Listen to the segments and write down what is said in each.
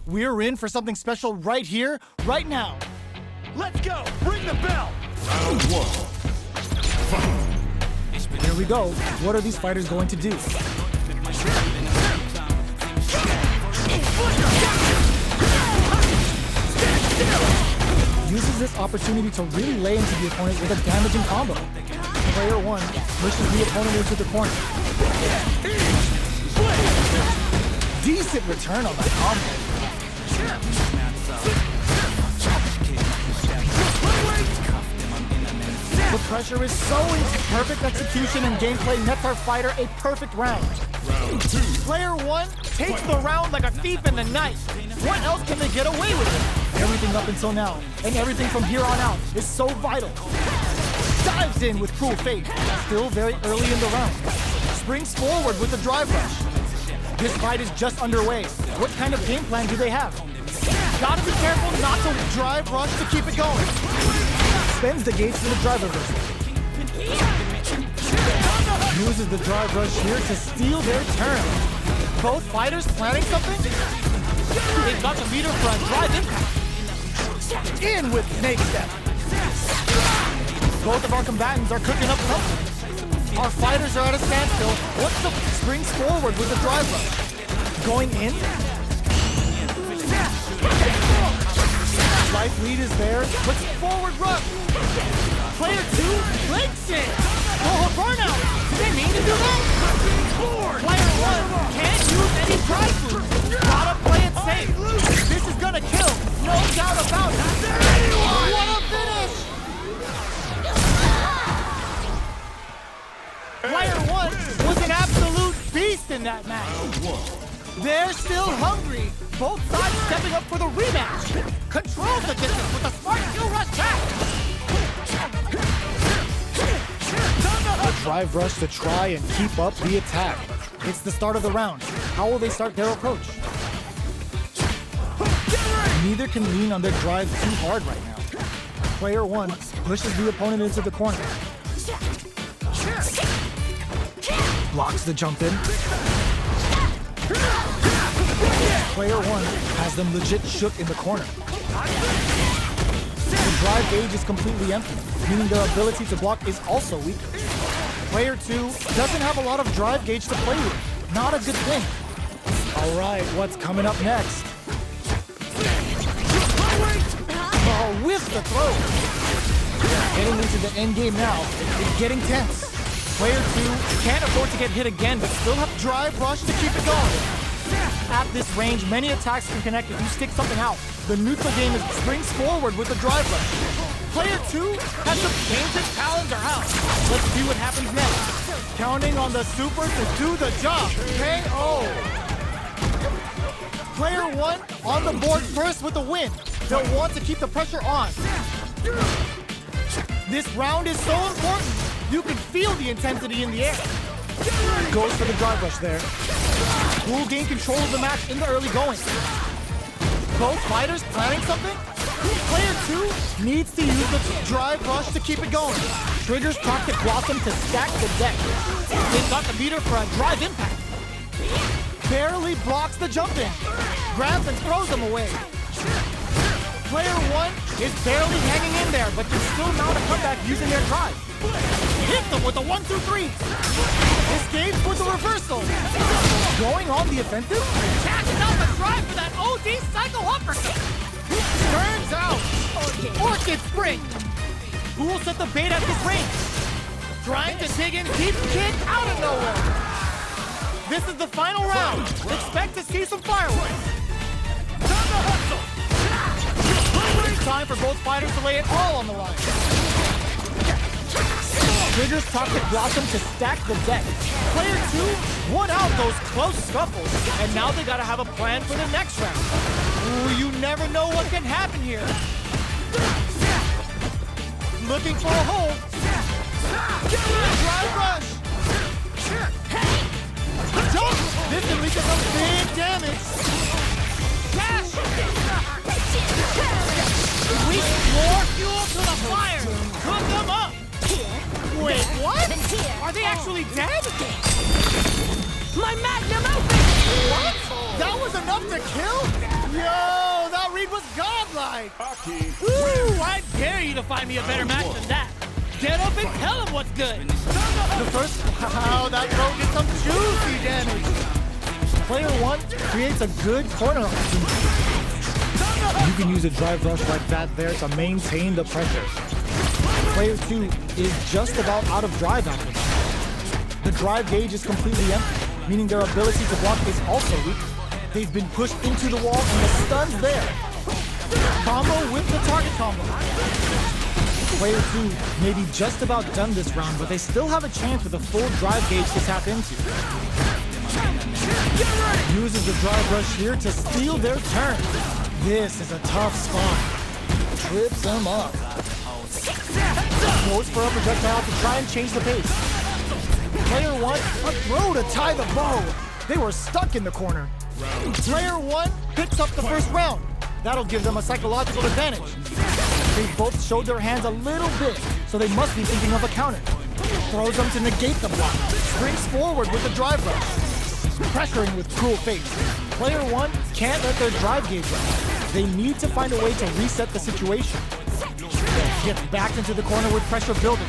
We're in for something special right here, right now. Let's go! Ring the bell! Round one. Fight. Here we go. What are these fighters going to do? Uses this opportunity to really lay into the opponent with a damaging combo. Player 1 pushes the opponent into the corner. Decent return on that combo. The pressure is so intense. Perfect execution and gameplay nets our fighter a perfect round. Round two. Player 1 takes the round like a thief in the night. What else can they get away with? Everything up until now, and everything from here on out, is so vital. Dives in with cruel fate. Still very early in the round. Springs forward with the drive rush. This fight is just underway. What kind of game plan do they have? Gotta be careful not to drive rush to keep it going. Spends the gauge for the drive reversal. Uses the drive rush here to steal their turn. Both fighters planning something? They've got the meter for a drive impact. In with snake step. Both of our combatants are cooking up something. Our fighters are at a standstill. What's the springs forward with the drive rush? Going in? Life lead is there. Let's forward rush. Player 2 blinks it. Oh, burnout. Did they mean to do that? Player 1 can't use any drive moves. Gotta play it safe. This is gonna kill. No doubt about it. What a finish! Player 1 was an absolute beast in that match. They're still hungry. Both sides stepping up for the rematch. Controls the distance with a smart kill rush back. A drive rush to try and keep up the attack. It's the start of the round. How will they start their approach? Neither can lean on their drive too hard right now. Player 1 pushes the opponent into the corner. Blocks the jump in. Player 1 has them legit shook in the corner. The drive gauge is completely empty, meaning their ability to block is also weaker. Player 2 doesn't have a lot of drive gauge to play with. Not a good thing. All right, what's coming up next? Oh, whiff the throw. Getting into the end game now. It's getting tense. Player 2 can't afford to get hit again, but still have drive rush to keep it going. At this range, many attacks can connect if you stick something out. The neutral game is springs forward with the drive rush. Player 2 has the painted calendar out. Let's see what happens next. Counting on the super to do the job. KO. Player 1 on the board first with the win. They'll want to keep the pressure on. This round is so important. You can feel the intensity in the air. Goes for the drive rush there. Will gain control of the match in the early going. Both fighters planning something? Player 2 needs to use the drive rush to keep it going. Triggers Toxic Blossom to stack the deck. They've got the meter for a drive impact. Barely blocks the jump in. Grabs and throws them away. Player 1 is barely hanging in there, but can still mount a comeback using their drive. Hit them with a 1-2-3. Escapes with the reversal. Going on the offensive. Catching out the drive for that OD Psycho Uppercut. Turns out. Orchid Spring. Who will set the bait at this range? Trying to dig in deep kick out of nowhere. This is the final round. Expect to see some fireworks. Time to hustle. Time for both fighters to lay it all on the line. Triggers Toxic Blossom to stack the deck. Player 2 won out those close scuffles, and now they gotta have a plan for the next round. Ooh, you never know what can happen here. Looking for a hold. Drive rush. Jump! This can lead to some big damage. Dash! Sweet more fuel to the fire! Cook them up! Wait, what? Are they actually dead? My magnum open! What? That was enough to kill? Yo, that read was godlike! AKI. Woo! I dare you to find me a better match than that! Get up and tell him what's good! The first, wow, that throw gets some juicy damage! Player 1 creates a good corner opportunity. You can use a drive rush like that there to maintain the pressure. Player 2 is just about out of drive after that. The drive gauge is completely empty, meaning their ability to block is also weak. They've been pushed into the wall and the stun's there. Combo with the target combo. Player 2 may be just about done this round, but they still have a chance with a full drive gauge to tap into. Uses the drive rush here to steal their turn. This is a tough spot. Trips them up. Goes for a projectile to try and change the pace. Player 1, a throw to tie the bow. They were stuck in the corner. Player 1 picks up the first round. That'll give them a psychological advantage. They both showed their hands a little bit, so they must be thinking of a counter. Throws them to negate the block. Springs forward with the drive rush. Pressuring with cruel face. Player 1 can't let their drive gauge run. They need to find a way to reset the situation. Gets back into the corner with pressure building.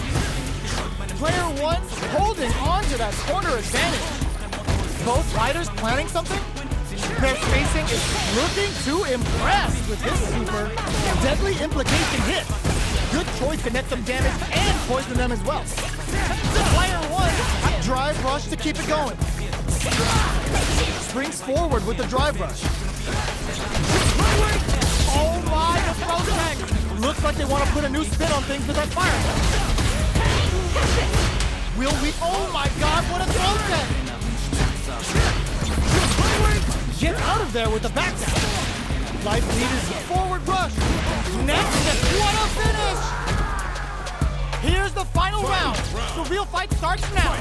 Player 1 holding on to that corner advantage. Both fighters planning something? Their spacing is looking to impress with this super deadly implication hit. Good choice to net some damage and poison them as well. Player 1, drive rush to keep it going. Springs forward with the drive rush. Oh my, the throw tag! Looks like they want to put a new spin on things with that fire. Will we? Oh my god, what a throw tag! Get out of there with the back down. Life leaders forward rush. Next, what a finish! Here's the final round. The real fight starts now.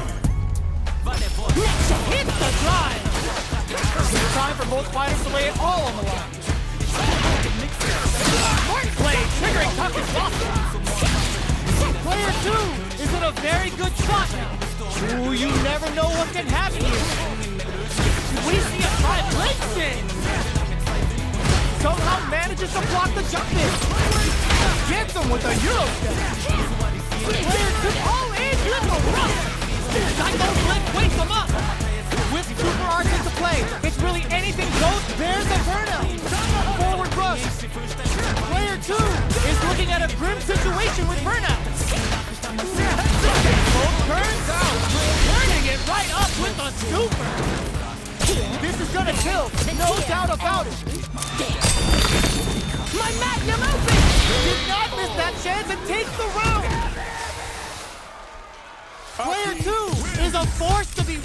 Hit the drive. It's time for both fighters to lay it all on the line. Smart play, triggering Tucker's losses. Player 2 is in a very good spot now. Ooh, you never know what can happen here. We see a drive lengthen. Somehow manages to block the jump in. Gets him with a Euro step. Player 2 all in with the rush. Psycho Blitz wakes him up. With super arts into play, it's really anything goes. There's a burnout. Forward rush. Player 2 is looking at a grim situation with burnout. Both turns out, turning it right up with a super. This is gonna kill, no doubt about it. My magnum open! Did not miss that chance and takes the round. Player 2 is a force to be.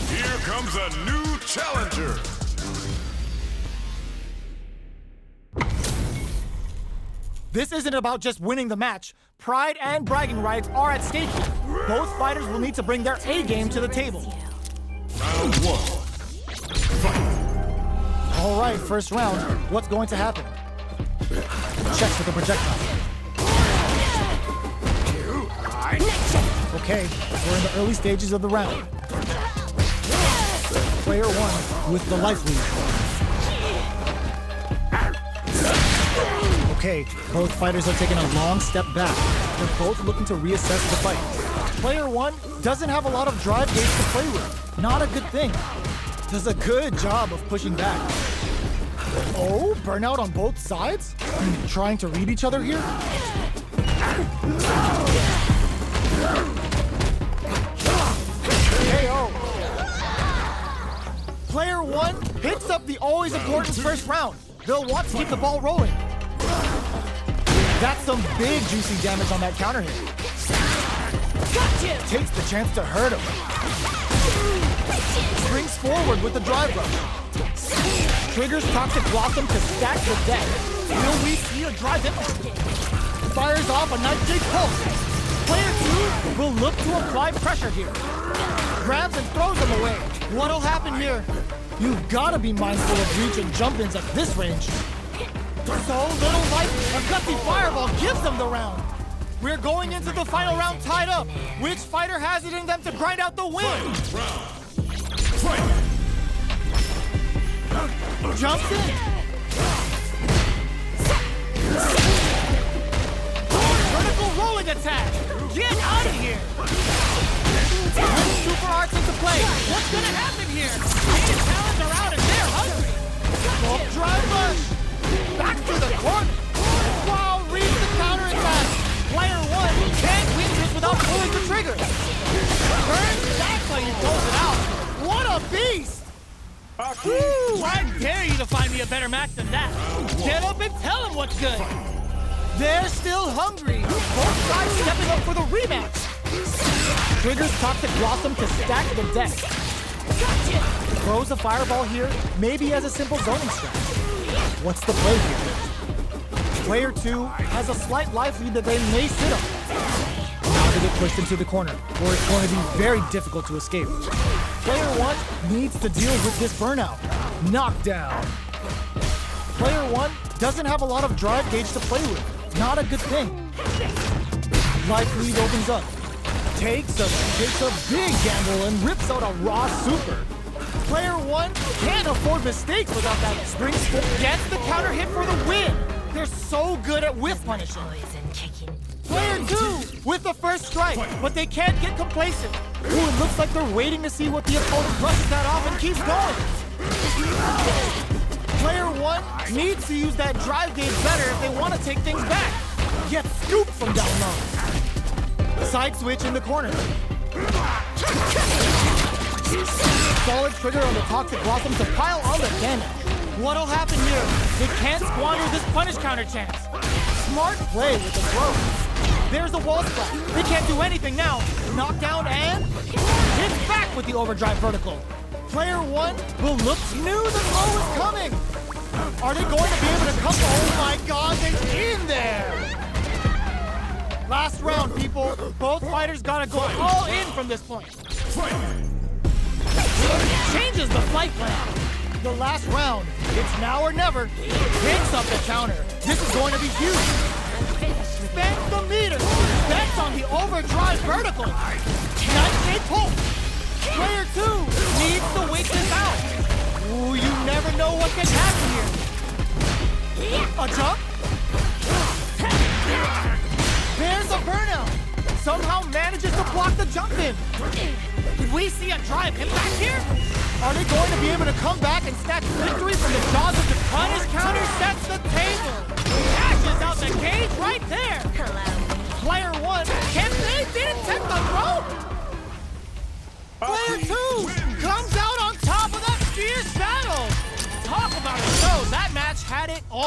Here comes a new challenger. This isn't about just winning the match. Pride and bragging rights are at stake here. Both fighters will need to bring their A game to the table. Round 1. Fight. All right, first round. What's going to happen? Checks with the projectile. Okay, we're in the early stages of the round. Player one with the life lead. Okay, both fighters are taking a long step back. They're both looking to reassess the fight. Player one doesn't have a lot of drive gauge to play with. Not a good thing. Does a good job of pushing back. Oh, burnout on both sides? Trying to read each other here? KO. Player one picks up the always important first round. They'll want to keep the ball rolling. That's some big juicy damage on that counter hit. Gotcha! Takes the chance to hurt him. Springs forward with the drive rush. Triggers Toxic Blossom to stack the deck. Will we see a drive infantry? Fires off a Nightshade Pulse. Player two will look to apply pressure here. Grabs and throws him away. What'll happen here? You've gotta be mindful of reach and jump-ins at this range. So little life, a gutsy fireball gives them the round. We're going into the final round tied up. Which fighter has it in them to grind out the win? Jumps in. Vertical rolling attack. Get out of here. Super arts into play. What's gonna happen here? These talents are out and they're hungry. Up drive rush. Back to the corner. Wow, reads the counter attack. Player one can't win this without pulling the trigger. Burns, that's how you close it out. What a beast! Woo, I dare you to find me a better match than that. Get up and tell them what's good. They're still hungry. Both sides stepping up for the rematch. Triggers Toxic Blossom to stack the deck. Gotcha! Throws a fireball here, maybe as a simple zoning strat. What's the play here? Player two has a slight life lead that they may sit on. Now they get pushed into the corner, where it's going to be very difficult to escape. Player one needs to deal with this burnout. Knockdown. Player one doesn't have a lot of drive gauge to play with. Not a good thing. Life lead opens up. Takes a big gamble and rips out a raw super. Player one can't afford mistakes without that spring split. Gets the counter hit for the win. They're so good at whiff punishing. Player two with the first strike, but they can't get complacent. Ooh, it looks like they're waiting to see what the opponent brushes that off and keeps going. Player one needs to use that drive gauge better if they want to take things back. Gets scooped from down low. Side switch in the corner. Solid trigger on the Toxic Blossom to pile on the damage. What'll happen here? They can't squander this punish counter chance. Smart play with the throw. There's a wall splat. They can't do anything now. Knockdown and hits back with the overdrive vertical. Player one will look knew the throw is coming. Are they going to be able to come? Oh my God, they're in there. Last round, people. Both fighters gotta go all in from this point. Changes the flight plan. The last round, it's now or never. Picks up the counter. This is going to be huge. Spends the meter. Bets on the overdrive vertical. Nightshade Pulse. Player two needs to wait this out. Ooh, you never know what can happen here. A jump. There's a burnout. Somehow manages to block the jump in. Did we see a drive impact here? Are they going to be able to come back and snatch victory from the jaws of the punish counter? Sets the